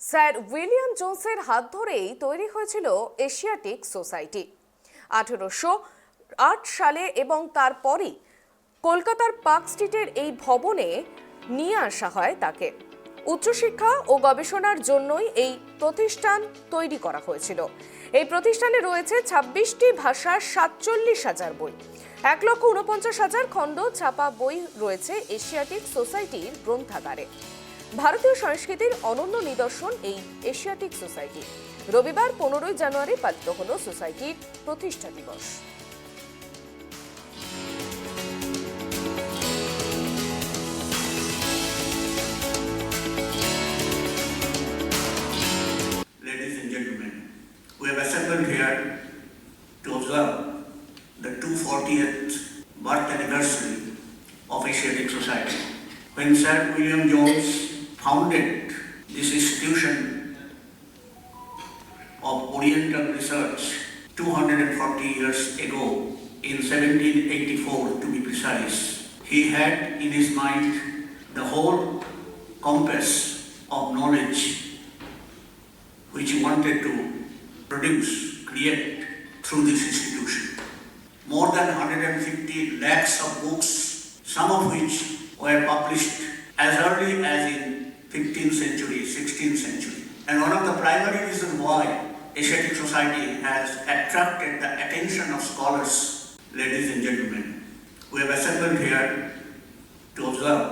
Sir William জোন্সের হাত ধরেই তৈরি হয়েছিল এশিয়াটিক সোসাইটি। 1808 সালে এবং তারপরই কলকাতার পার্ক স্ট্রিটের এই ভবনে নিয়ে আসা হয় তাকে। উচ্চশিক্ষা ও গবেষণার জন্যই এই প্রতিষ্ঠান তৈরি করা হয়েছিল। এই প্রতিষ্ঠানে রয়েছে 26টি ভাষার 47,000 বই, 1,49,000 খণ্ড ছাপা বই রয়েছে এশিয়াটিক সোসাইটির গ্রন্থাগারে। ভারতীয় সংস্কৃতির অনন্য নিদর্শন এই এশিয়াটিক সোসাইটি। রবিবার 15 জানুয়ারি পালিত হল সোসাইটির প্রতিষ্ঠা দিবস। Ladies and gentlemen, we have assembled here to observe the 240th birth anniversary of Asiatic Society. When Sir William Jones founded this institution of Oriental research 240 years ago, in 1784 to be precise, he had in his mind the whole compass of knowledge which he wanted to produce, create through this institution. More than 150 lakhs of books, some of which were published as early as in 15th century, 16th century. And one of the primary reasons why Asiatic Society has attracted the attention of scholars, ladies and gentlemen, we have assembled here to observe